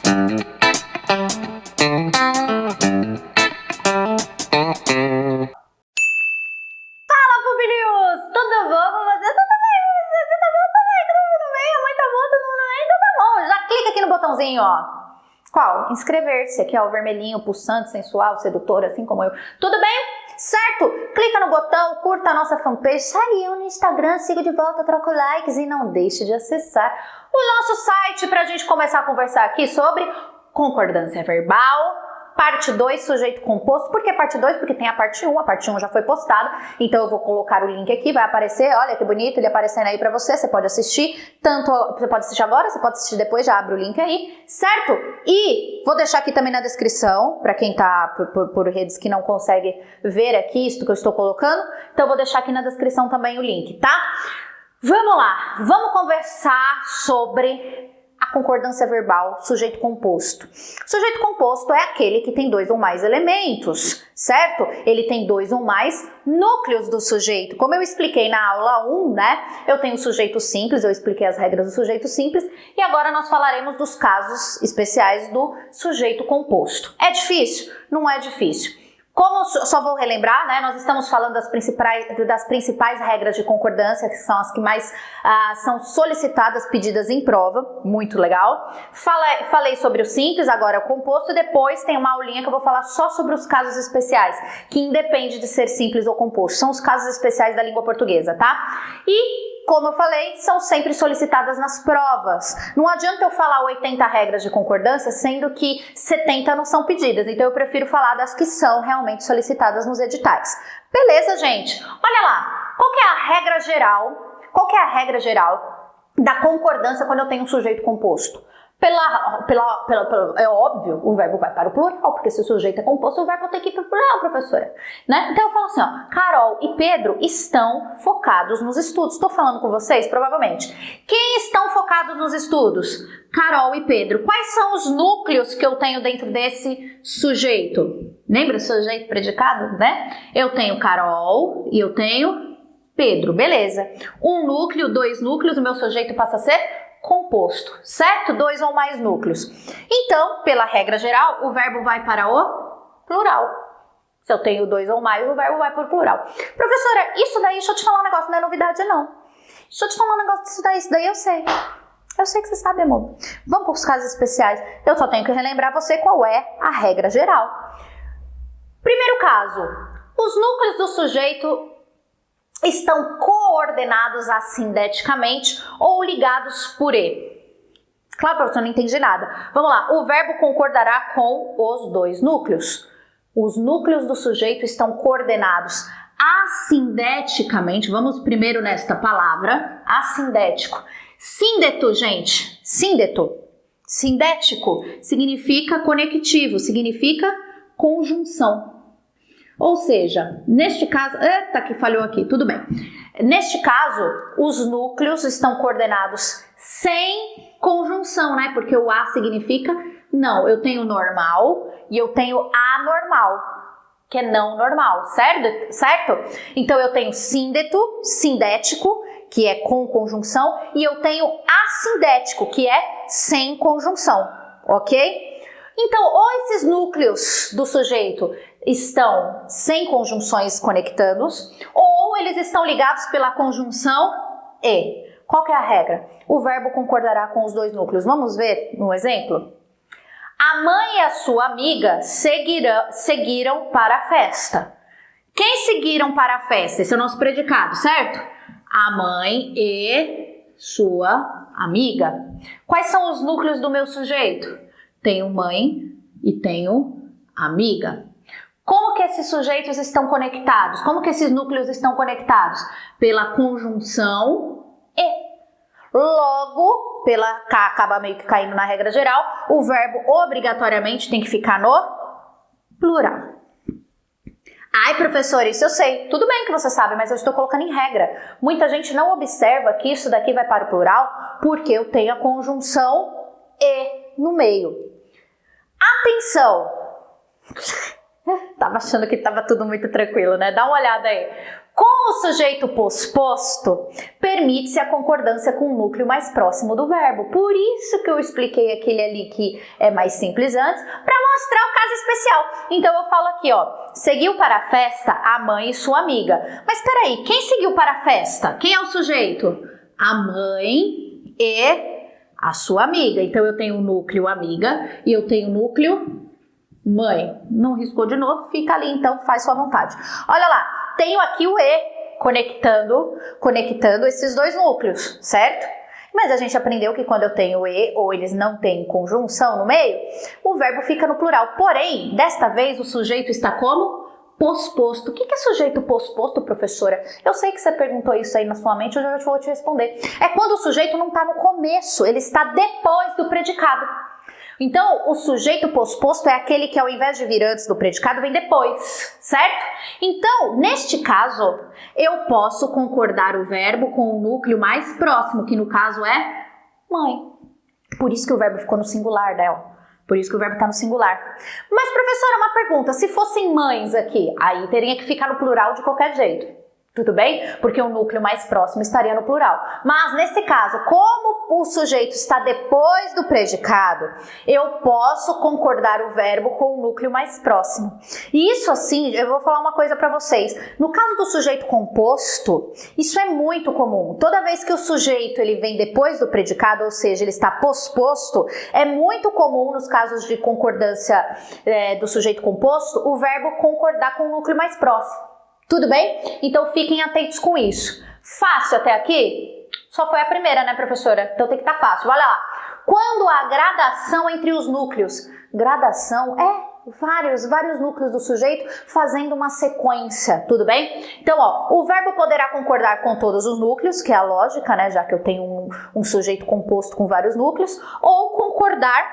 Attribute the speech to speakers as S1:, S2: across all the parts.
S1: Fala, Pubilius! Tudo bom com você? Tudo bem? Você tá bom também? Tudo bem? A mãe tá bom? Todo mundo bem? Então tá bom. Já clica aqui no botãozinho, ó. Qual? Inscrever-se. Aqui, ó, o vermelhinho, pulsante, sensual, sedutor, assim como eu. Tudo bem? Certo? Clica no botão, curta a nossa fanpage, segue eu no Instagram, siga de volta, troca likes e não deixe de acessar o nosso site pra gente começar a conversar aqui sobre concordância verbal, parte 2, sujeito composto. Por que parte 2? Porque tem a parte 1, a parte 1 já foi postada, então eu vou colocar o link aqui, vai aparecer, olha que bonito ele aparecendo aí pra você, você pode assistir, você pode assistir agora, você pode assistir depois, já abre o link aí, certo? E vou deixar aqui também na descrição, pra quem tá por redes que não consegue ver aqui isso que eu estou colocando, então eu vou deixar aqui na descrição também o link, tá? Vamos lá, vamos conversar sobre a concordância verbal, sujeito composto. Sujeito composto é aquele que tem dois ou mais elementos, certo? Ele tem dois ou mais núcleos do sujeito. Como eu expliquei na aula 1, né? Eu tenho o sujeito simples, eu expliquei as regras do sujeito simples e agora nós falaremos dos casos especiais do sujeito composto. É difícil? Não é difícil. Como só vou relembrar, né, nós estamos falando das principais regras de concordância, que são as que mais são solicitadas, pedidas em prova, muito legal. Falei sobre o simples, agora é o composto, e depois tem uma aulinha que eu vou falar só sobre os casos especiais, que independe de ser simples ou composto, são os casos especiais da língua portuguesa, tá? E como eu falei, são sempre solicitadas nas provas. Não adianta eu falar 80 regras de concordância, sendo que 70 não são pedidas. Então eu prefiro falar das que são realmente solicitadas nos editais. Beleza, gente? Olha lá. Qual que é a regra geral? Qual que é a regra geral da concordância quando eu tenho um sujeito composto? É óbvio, o verbo vai para o plural, porque se o sujeito é composto, o verbo tem que ir para o plural, professora. Né? Então eu falo assim, ó, Carol e Pedro estão focados nos estudos. Estou falando com vocês, provavelmente. Quem estão focados nos estudos? Carol e Pedro. Quais são os núcleos que eu tenho dentro desse sujeito? Lembra o sujeito predicado, né? Eu tenho Carol e eu tenho Pedro, beleza. Um núcleo, dois núcleos, o meu sujeito passa a ser composto, certo? Dois ou mais núcleos. Então, pela regra geral, o verbo vai para o plural. Se eu tenho dois ou mais, o verbo vai para o plural. Professora, isso daí, deixa eu te falar um negócio, não é novidade não. Deixa eu te falar um negócio disso daí, isso daí eu sei. Eu sei que você sabe, amor. Vamos para os casos especiais. Eu só tenho que relembrar você qual é a regra geral. Primeiro caso, os núcleos do sujeito estão coordenados assindeticamente ou ligados por E. Claro, professor, não entendi nada. Vamos lá, o verbo concordará com os dois núcleos. Os núcleos do sujeito estão coordenados assindeticamente. Vamos primeiro nesta palavra, assindético. Síndeto, gente, síndeto. Sindético significa conectivo, significa conjunção. Ou seja, neste caso... Eita, que falhou aqui, tudo bem. Neste caso, os núcleos estão coordenados sem conjunção, né? Porque o A significa não. Eu tenho normal e eu tenho anormal, que é não normal, certo? Então, eu tenho síndeto, sindético, que é com conjunção, e eu tenho assindético, que é sem conjunção, ok? Então, ou esses núcleos do sujeito estão sem conjunções conectando-os, ou eles estão ligados pela conjunção E. Qual que é a regra? O verbo concordará com os dois núcleos. Vamos ver no exemplo? A mãe e a sua amiga seguiram para a festa. Quem seguiram para a festa? Esse é o nosso predicado, certo? A mãe e sua amiga. Quais são os núcleos do meu sujeito? Tenho mãe e tenho amiga. Como que esses sujeitos estão conectados? Como que esses núcleos estão conectados? Pela conjunção E. Logo, acaba meio que caindo na regra geral, o verbo obrigatoriamente tem que ficar no plural. Ai, professor, isso eu sei. Tudo bem que você sabe, mas eu estou colocando em regra. Muita gente não observa que isso daqui vai para o plural porque eu tenho a conjunção E no meio. Atenção! Tava achando que tava tudo muito tranquilo, né? Dá uma olhada aí. Com Com o sujeito posposto, permite-se a concordância com o núcleo mais próximo do verbo. Por isso que eu expliquei aquele ali que é mais simples antes, para mostrar o caso especial. Então eu falo aqui, ó, seguiu para a festa a mãe e sua amiga. Mas peraí, quem seguiu para a festa? Quem é o sujeito? A mãe e a sua amiga. Então eu tenho o núcleo amiga e eu tenho o núcleo mãe. Não riscou de novo? Fica ali, então faz sua vontade. Olha lá, tenho aqui o E conectando esses dois núcleos, certo? Mas a gente aprendeu que quando eu tenho E ou eles não têm conjunção no meio, o verbo fica no plural. Porém, desta vez o sujeito está como? Posposto. O que é sujeito posposto, professora? Eu sei que você perguntou isso aí na sua mente, eu já vou te responder. É quando o sujeito não está no começo, ele está depois do predicado. Então, o sujeito posposto é aquele que ao invés de vir antes do predicado, vem depois, certo? Então, neste caso, eu posso concordar o verbo com o núcleo mais próximo, que no caso é mãe. Por isso que o verbo ficou no singular, né? Por isso que o verbo está no singular. Mas, professora, uma pergunta. Se fossem mães aqui, aí teria que ficar no plural de qualquer jeito. Tudo bem? Porque o núcleo mais próximo estaria no plural. Mas, nesse caso, como o sujeito está depois do predicado, eu posso concordar o verbo com o núcleo mais próximo. E isso, assim, eu vou falar uma coisa para vocês. No caso do sujeito composto, isso é muito comum. Toda vez que o sujeito ele vem depois do predicado, ou seja, ele está posposto, é muito comum nos casos de concordância do sujeito composto, o verbo concordar com o núcleo mais próximo. Tudo bem? Então fiquem atentos com isso. Fácil até aqui? Só foi a primeira, né, professora? Então tem que estar fácil. Olha lá. Quando há gradação entre os núcleos? Gradação é vários núcleos do sujeito fazendo uma sequência, tudo bem? Então, ó, o verbo poderá concordar com todos os núcleos, que é a lógica, né, já que eu tenho um sujeito composto com vários núcleos, ou concordar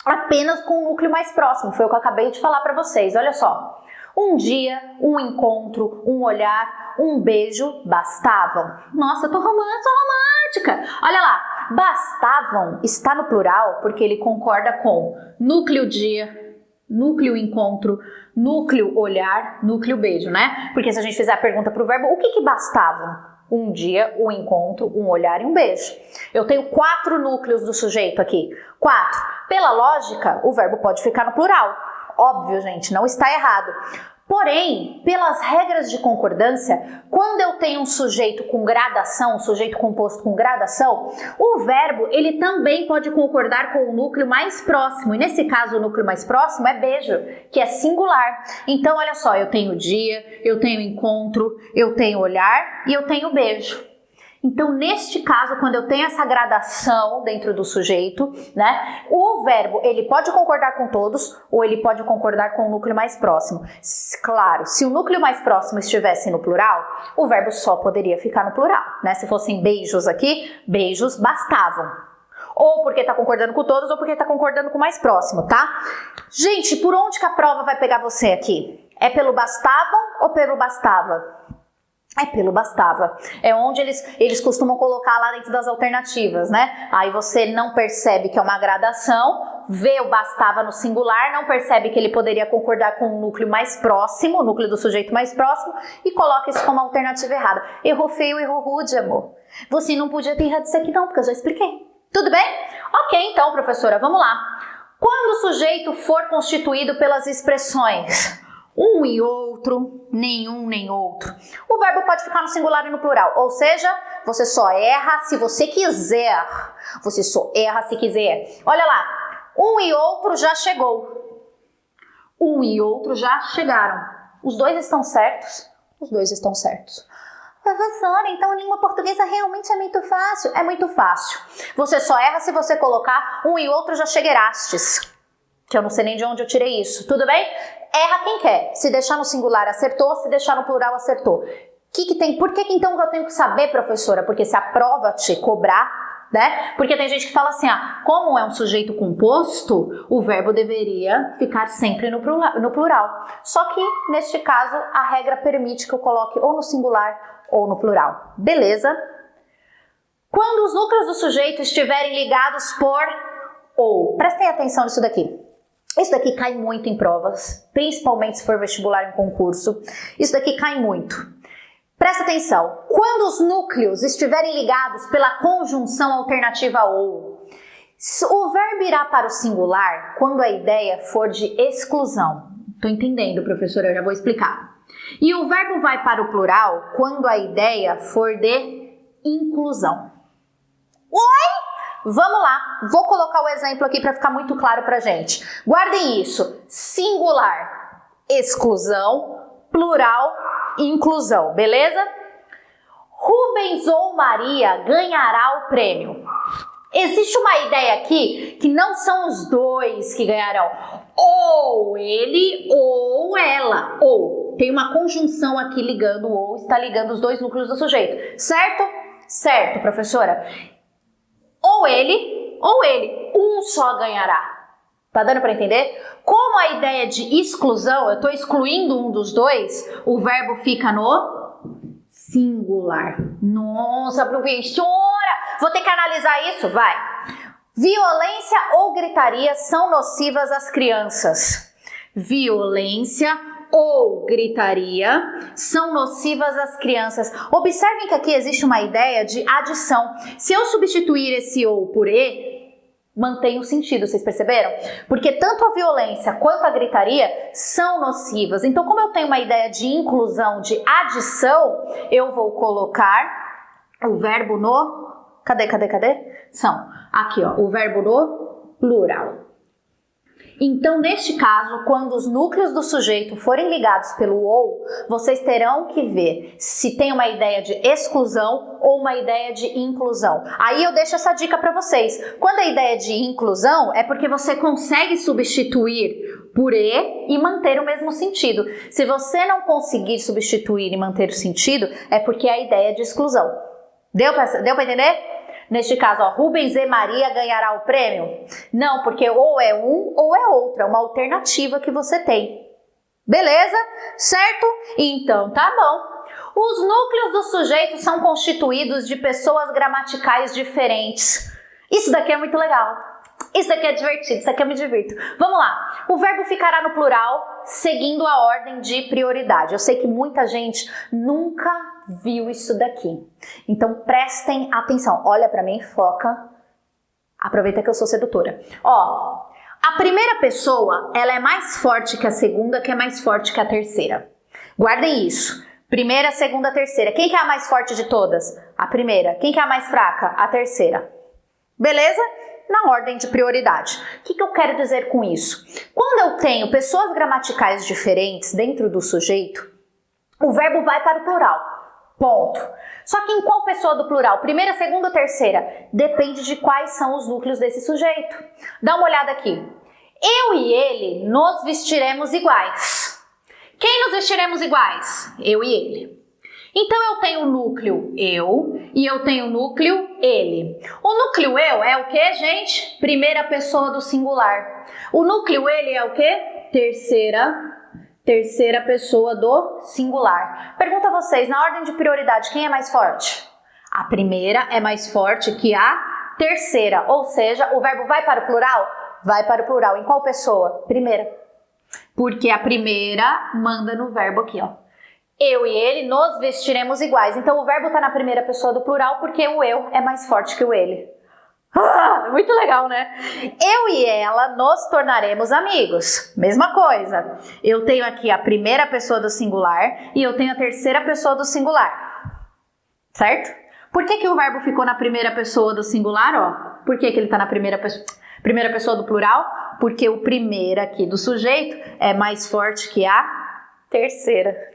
S1: apenas com o núcleo mais próximo. Foi o que eu acabei de falar para vocês. Olha só. Um dia, um encontro, um olhar, um beijo bastavam. Nossa, eu tô romântica. Olha lá, bastavam está no plural porque ele concorda com núcleo dia, núcleo encontro, núcleo olhar, núcleo beijo, né? Porque se a gente fizer a pergunta pro verbo, o que bastavam? Um dia, um encontro, um olhar e um beijo. Eu tenho 4 núcleos do sujeito aqui. 4. Pela lógica, o verbo pode ficar no plural. Óbvio, gente, não está errado. Porém, pelas regras de concordância, quando eu tenho um sujeito com gradação, um sujeito composto com gradação, o verbo ele também pode concordar com o núcleo mais próximo. E nesse caso, o núcleo mais próximo é beijo, que é singular. Então, olha só, eu tenho dia, eu tenho encontro, eu tenho olhar e eu tenho beijo. Então, neste caso, quando eu tenho essa gradação dentro do sujeito, né, o verbo, ele pode concordar com todos ou ele pode concordar com o núcleo mais próximo. Claro, se o núcleo mais próximo estivesse no plural, o verbo só poderia ficar no plural, né? Se fossem beijos aqui, beijos bastavam. Ou porque tá concordando com todos ou porque tá concordando com o mais próximo, tá? Gente, por onde que a prova vai pegar você aqui? É pelo bastavam ou pelo bastava? É pelo bastava. É onde eles costumam colocar lá dentro das alternativas, né? Aí você não percebe que é uma gradação, vê o bastava no singular, não percebe que ele poderia concordar com o núcleo mais próximo, o núcleo do sujeito mais próximo, e coloca isso como alternativa errada. Errou feio, errou rude, amor. Você não podia ter errado isso aqui não, porque eu já expliquei. Tudo bem? Ok, então, professora, vamos lá. Quando o sujeito for constituído pelas expressões um e outro, nenhum nem outro, o verbo pode ficar no singular e no plural, ou seja, você só erra se você quiser, você só erra se quiser. Olha lá, um e outro já chegou, um e outro já chegaram, os dois estão certos? Os dois estão certos. Professora, então a língua portuguesa realmente é muito fácil? É muito fácil, você só erra se você colocar um e outro já chegarastes, que eu não sei nem de onde eu tirei isso, tudo bem? Erra quem quer. Se deixar no singular acertou, se deixar no plural acertou. Que tem? Por que então eu tenho que saber, professora? Porque se a prova te cobrar, né? Porque tem gente que fala assim, como é um sujeito composto, o verbo deveria ficar sempre no plural. Só que, neste caso, a regra permite que eu coloque ou no singular ou no plural. Beleza? Quando os núcleos do sujeito estiverem ligados por ou. Prestem atenção nisso daqui. Isso daqui cai muito em provas, principalmente se for vestibular em concurso. Isso daqui cai muito. Presta atenção. Quando os núcleos estiverem ligados pela conjunção alternativa ou, o verbo irá para o singular quando a ideia for de exclusão. Tô entendendo, professora, eu já vou explicar. E o verbo vai para o plural quando a ideia for de inclusão. Oi? Vamos lá, vou colocar o exemplo aqui para ficar muito claro pra gente. Guardem isso, singular, exclusão, plural, inclusão, beleza? Rubens ou Maria ganhará o prêmio. Existe uma ideia aqui que não são os dois que ganharão, ou ele ou ela, ou tem uma conjunção aqui ligando o ou, está ligando os dois núcleos do sujeito, certo? Certo, professora. Ou ele, um só ganhará. Tá dando para entender? Como a ideia de exclusão, eu estou excluindo um dos dois, o verbo fica no singular. Nossa, professora, vou ter que analisar isso? Vai. Violência ou gritaria são nocivas às crianças. Violência ou gritaria são nocivas às crianças. Observem que aqui existe uma ideia de adição. Se eu substituir esse ou por e, mantém o sentido, vocês perceberam? Porque tanto a violência quanto a gritaria são nocivas. Então, como eu tenho uma ideia de inclusão, de adição, eu vou colocar o verbo no... Cadê? São. Aqui, ó, o verbo no plural. Então, neste caso, quando os núcleos do sujeito forem ligados pelo ou, vocês terão que ver se tem uma ideia de exclusão ou uma ideia de inclusão. Aí eu deixo essa dica para vocês. Quando a ideia de inclusão é porque você consegue substituir por e manter o mesmo sentido. Se você não conseguir substituir e manter o sentido, é porque é a ideia de exclusão. Deu para entender? Neste caso, ó, Rubens e Maria ganhará o prêmio? Não, porque ou é um ou é outro, é uma alternativa que você tem. Beleza? Certo? Então tá bom. Os núcleos do sujeito são constituídos de pessoas gramaticais diferentes. Isso daqui é muito legal. Isso daqui é divertido, isso daqui eu me divirto. Vamos lá. O verbo ficará no plural, seguindo a ordem de prioridade. Eu sei que muita gente nunca viu isso daqui. Então prestem atenção. Olha pra mim, foca. Aproveita que eu sou sedutora. Ó, a primeira pessoa, ela é mais forte que a segunda, que é mais forte que a terceira. Guardem isso. Primeira, segunda, terceira. Quem que é a mais forte de todas? A primeira. Quem que é a mais fraca? A terceira. Beleza? Na ordem de prioridade. O que eu quero dizer com isso? Quando eu tenho pessoas gramaticais diferentes dentro do sujeito, o verbo vai para o plural. Ponto. Só que em qual pessoa do plural? Primeira, segunda ou terceira? Depende de quais são os núcleos desse sujeito. Dá uma olhada aqui. Eu e ele nos vestiremos iguais. Quem nos vestiremos iguais? Eu e ele. Então eu tenho o núcleo eu e eu tenho o núcleo ele. O núcleo eu é o que, gente? Primeira pessoa do singular. O núcleo ele é o que? Terceira pessoa do singular. Pergunto a vocês, na ordem de prioridade, quem é mais forte? A primeira é mais forte que a terceira, ou seja, o verbo vai para o plural? Vai para o plural. Em qual pessoa? Primeira. Porque a primeira manda no verbo aqui, ó. Eu e ele nos vestiremos iguais. Então o verbo está na primeira pessoa do plural porque o eu é mais forte que o ele. Muito legal, né? Eu e ela nos tornaremos amigos. Mesma coisa. Eu tenho aqui a primeira pessoa do singular e eu tenho a terceira pessoa do singular. Certo? Por que o verbo ficou na primeira pessoa do singular, ó? Por que ele está na primeira pessoa do plural? Porque o primeiro aqui do sujeito é mais forte que a terceira.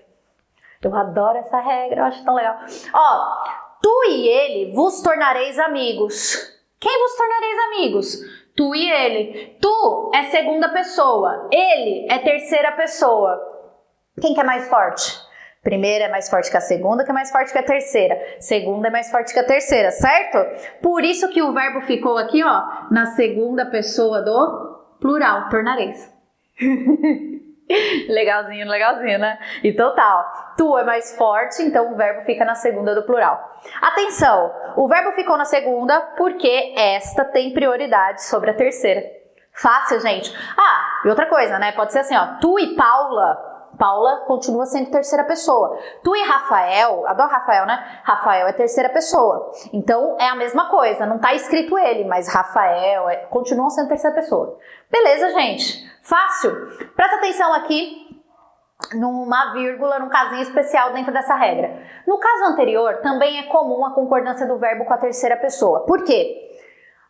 S1: Eu adoro essa regra, eu acho tão legal. Ó, tu e ele vos tornareis amigos. Quem vos tornareis amigos? Tu e ele. Tu é segunda pessoa, ele é terceira pessoa. Quem que é mais forte? Primeira é mais forte que a segunda, que é mais forte que a terceira. Segunda é mais forte que a terceira, certo? Por isso que o verbo ficou aqui, ó, na segunda pessoa do plural, tornareis. Legalzinho, né? Então tá, ó. Tu é mais forte, então o verbo fica na segunda do plural. Atenção, o verbo ficou na segunda porque esta tem prioridade sobre a terceira. Fácil, gente. Ah, e outra coisa, né? Pode ser assim, ó. Tu e Paula Paula continua sendo terceira pessoa. Tu e Rafael, adoro Rafael, né? Rafael é terceira pessoa. Então é a mesma coisa, não tá escrito ele, mas Rafael continuam sendo terceira pessoa. Beleza, gente? Fácil? Presta atenção aqui numa vírgula, num casinho especial dentro dessa regra. No caso anterior, também é comum a concordância do verbo com a terceira pessoa. Por quê?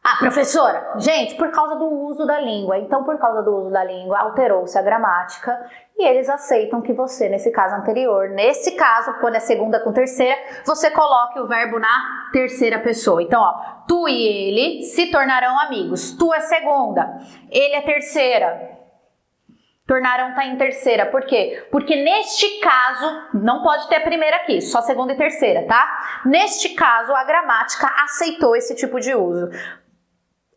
S1: Ah, professora, gente, por causa do uso da língua. Então, por causa do uso da língua, alterou-se a gramática e eles aceitam que você, nesse caso anterior, nesse caso, quando é segunda com terceira, você coloque o verbo na terceira pessoa. Então, ó, tu e ele se tornarão amigos. Tu é segunda, ele é terceira. Tornarão tá em terceira. Por quê? Porque neste caso, não pode ter a primeira aqui, só segunda e terceira, tá? Neste caso, a gramática aceitou esse tipo de uso.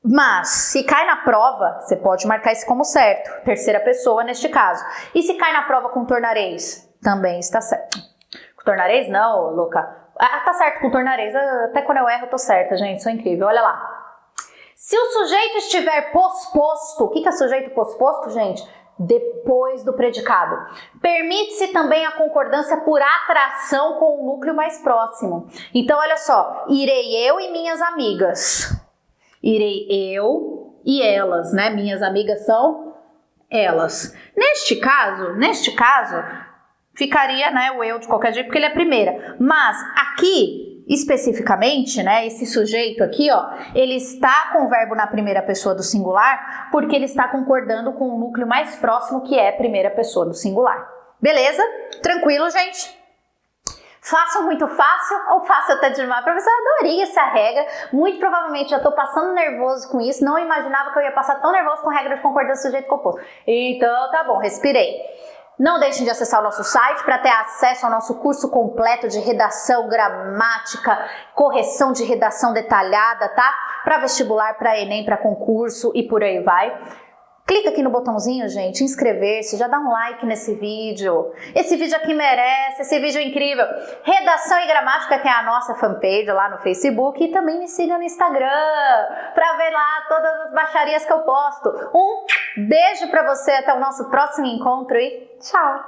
S1: Mas, se cai na prova, você pode marcar isso como certo. Terceira pessoa neste caso. E se cai na prova com tornareis? Também está certo. Com tornareis não, louca. Ah, tá certo com tornareis. Até quando eu erro, eu tô certa, gente. Sou incrível. Olha lá. Se o sujeito estiver posposto, o que é sujeito posposto, gente? Depois do predicado. Permite-se também a concordância por atração com o núcleo mais próximo. Então, olha só. Irei eu e minhas amigas. Irei eu e elas, né? Minhas amigas são elas. Neste caso, ficaria, né, o eu de qualquer jeito, porque ele é a primeira. Mas aqui, especificamente, né, esse sujeito aqui, ó, ele está com o verbo na primeira pessoa do singular, porque ele está concordando com o núcleo mais próximo, que é a primeira pessoa do singular. Beleza? Tranquilo, gente? Fácil, muito fácil ou fácil até demais? Professor, eu adorei essa regra. Muito provavelmente já estou passando nervoso com isso. Não imaginava que eu ia passar tão nervoso com regra de concordância sujeito composto. Então, tá bom, respirei. Não deixem de acessar o nosso site para ter acesso ao nosso curso completo de redação, gramática, correção de redação detalhada, tá? Para vestibular, para Enem, para concurso e por aí vai. Clica aqui no botãozinho, gente, inscrever-se, já dá um like nesse vídeo. Esse vídeo aqui merece, esse vídeo é incrível. Redação e Gramática, que é a nossa fanpage lá no Facebook. E também me siga no Instagram, pra ver lá todas as baixarias que eu posto. Um beijo pra você, até o nosso próximo encontro e tchau!